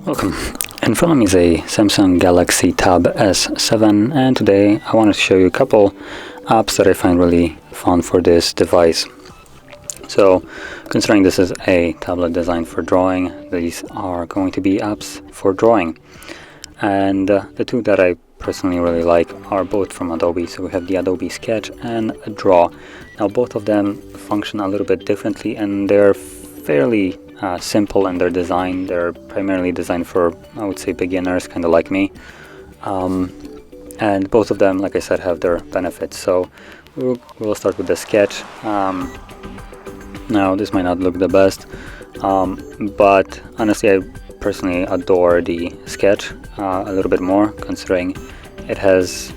Welcome. In front of me is a Samsung Galaxy Tab S7, and today I wanted to show you a couple apps that I find really fun for this device. So, considering this is a tablet designed for drawing, these are going to be apps for drawing. And the two that I personally really like are both from Adobe. So we have the Adobe Sketch and Draw. Now both of them function a little bit differently, and they're fairly simple in their design. They're primarily designed for, I would say, beginners, kind of like me. And both of them, like I said, have their benefits. So we'll start with the Sketch. Now this might not look the best, but honestly I personally adore the Sketch a little bit more, considering it has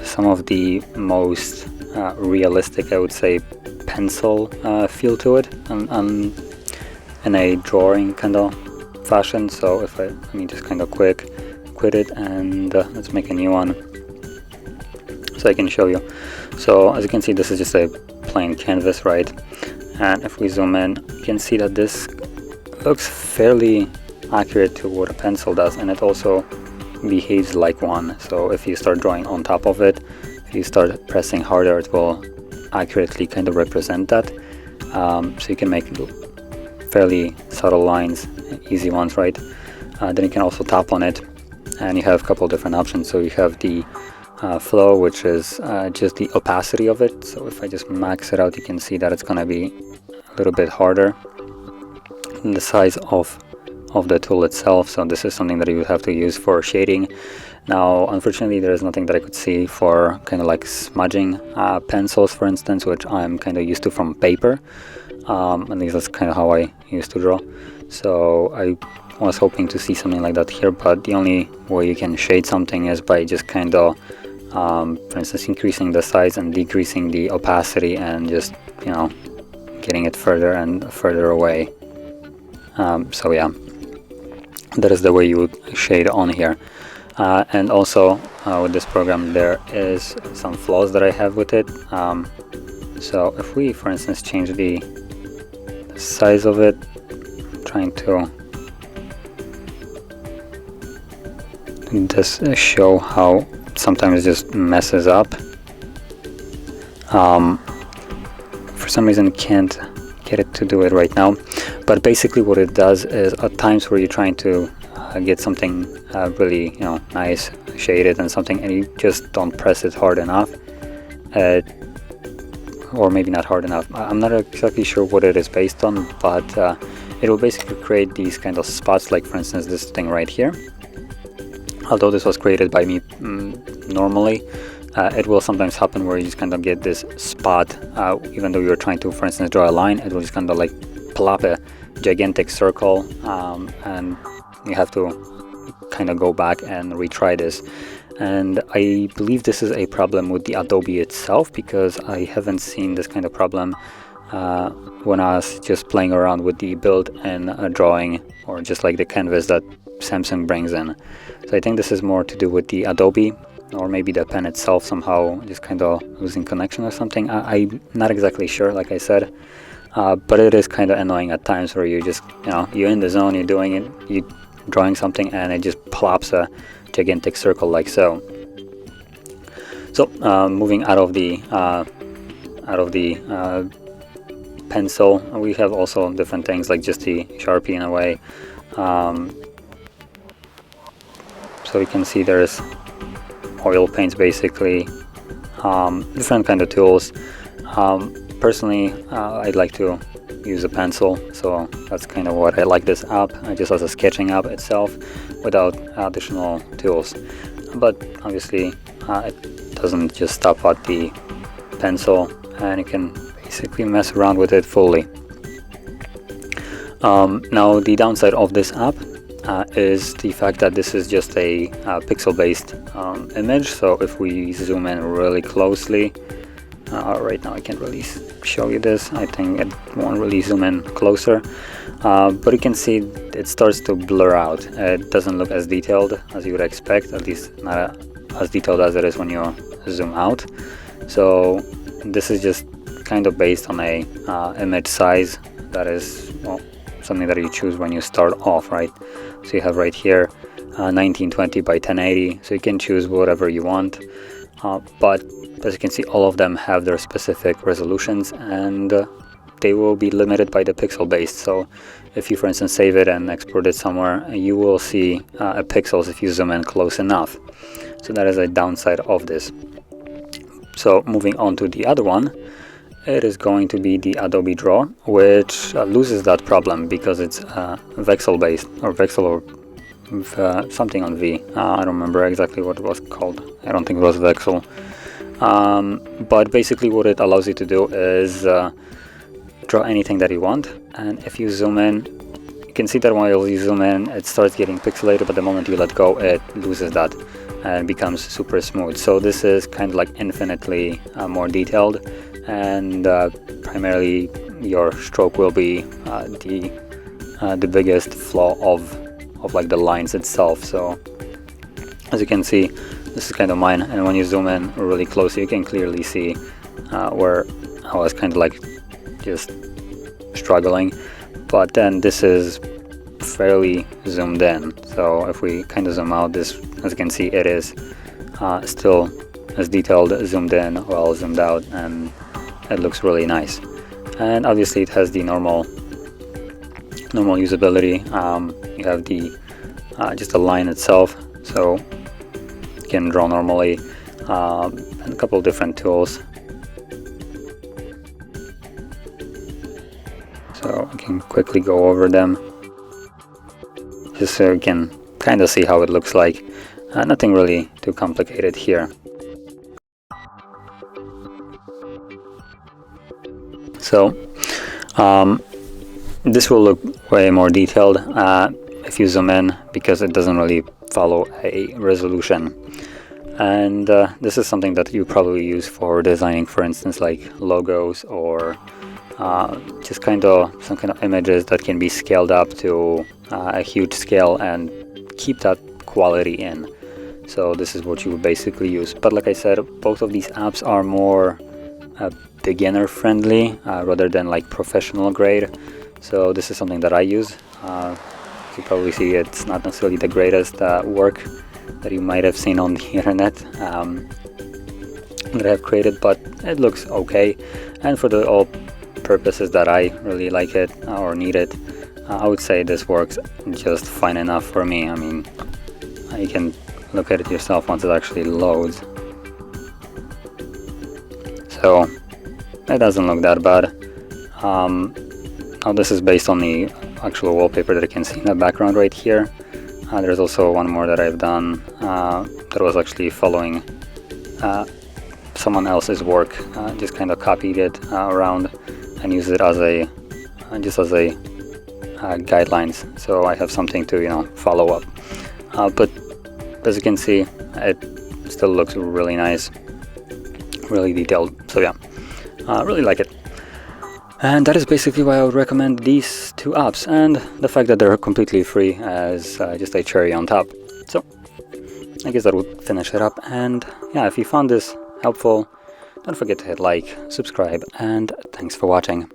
some of the most realistic, I would say, pencil feel to it, and in a drawing kind of fashion. So if let me just kind of quit it, and let's make a new one so I can show you. So as you can see, this is just a plain canvas, right? And if we zoom in, you can see that this looks fairly accurate to what a pencil does, and it also behaves like one. So if you start drawing on top of it, if you start pressing harder, it will accurately kind of represent that. So you can make fairly subtle lines, easy ones, right? Then you can also tap on it, and you have a couple different options. So you have the flow, which is just the opacity of it. So if I just max it out, you can see that it's going to be a little bit harder than the size of the tool itself. So this is something that you would have to use for shading. Now unfortunately there is nothing that I could see for kind of like smudging pencils, for instance, which I'm kind of used to from paper. At least that's kind of how I used to draw. So I was hoping to see something like that here, but the only way you can shade something is by just kind of for instance increasing the size and decreasing the opacity, and just, you know, getting it further and further away. So yeah, that is the way you would shade on here. And also with this program there is some flaws that I have with it. So if we, for instance, change the size of it, trying to just show how sometimes it just messes up. For some reason can't get it to do it right now, but basically what it does is at times where you're trying to get something really, you know, nice shaded and something, and you just don't press it hard enough, or maybe not hard enough. I'm not exactly sure what it is based on, but it will basically create these kind of spots, like for instance this thing right here. Although this was created by me normally, it will sometimes happen where you just kind of get this spot, even though you're trying to, for instance, draw a line. It will just kind of like plop a gigantic circle, and you have to kind of go back and retry this. And I believe this is a problem with the Adobe itself, because I haven't seen this kind of problem when I was just playing around with the built-in drawing, or just like the canvas that Samsung brings in. So I think this is more to do with the Adobe, or maybe the pen itself somehow just kind of losing connection or something. I'm not exactly sure, like I said, but it is kind of annoying at times where you just, you know, you're in the zone, you're doing it, you're drawing something, and it just plops a gigantic circle like so. So moving out of the pencil, we have also different things like just the Sharpie in a way. So you can see there's oil paints, basically, different kind of tools. Personally, I'd like to use a pencil, so that's kind of what I like this app, just as a sketching app itself, without additional tools. But obviously it doesn't just stop at the pencil, and you can basically mess around with it fully. Now the downside of this app is the fact that this is just a pixel-based image. So if we zoom in really closely, right now I can't really show you this, I think it won't really zoom in closer, but you can see it starts to blur out. It doesn't look as detailed as you would expect, at least not as detailed as it is when you zoom out. So this is just kind of based on a image size that is, well, something that you choose when you start off, right? So you have right here 1920 by 1080, so you can choose whatever you want, but as you can see, all of them have their specific resolutions, and they will be limited by the pixel base. So if you, for instance, save it and export it somewhere, you will see pixels if you zoom in close enough. So that is a downside of this. So moving on to the other one, it is going to be the Adobe Draw, which loses that problem because it's Vexel based, or Vexel, or something on V. I don't remember exactly what it was called. I don't think it was Vexel. But basically what it allows you to do is draw anything that you want, and if you zoom in, you can see that while you zoom in it starts getting pixelated, but the moment you let go it loses that and becomes super smooth. So this is kind of like infinitely more detailed, and primarily your stroke will be the biggest flaw of like the lines itself. So as you can see, this is kind of mine, and when you zoom in really close you can clearly see where I was kind of like just struggling, but then this is fairly zoomed in. So if we kind of zoom out, this, as you can see, it is still as detailed zoomed in while zoomed out, and it looks really nice. And obviously it has the normal usability. You have the just the line itself, so you can draw normally, and a couple of different tools. So I can quickly go over them just so you can kind of see how it looks like. Nothing really too complicated here. So this will look way more detailed if you zoom in, because it doesn't really follow a resolution. And this is something that you probably use for designing, for instance, like logos, or just kind of some kind of images that can be scaled up to a huge scale and keep that quality in. So this is what you would basically use. But like I said, both of these apps are more beginner friendly rather than like professional grade. So this is something that I use. You probably see it's not necessarily the greatest work that you might have seen on the internet that I have created, but it looks okay, and for the all purposes that I really like it or need it, I would say this works just fine enough for me. I mean, you can look at it yourself once it actually loads. So it doesn't look that bad. Now this is based on the actual wallpaper that you can see in the background right here. There's also one more that I've done that was actually following someone else's work. Just kind of copied it around and used it as a just as a guidelines, so I have something to follow up. But as you can see, it still looks really nice, really detailed. So yeah, really like it. And that is basically why I would recommend these two apps, and the fact that they're completely free as just a cherry on top. So I guess that would finish it up. And yeah, if you found this helpful, don't forget to hit like, subscribe, and thanks for watching.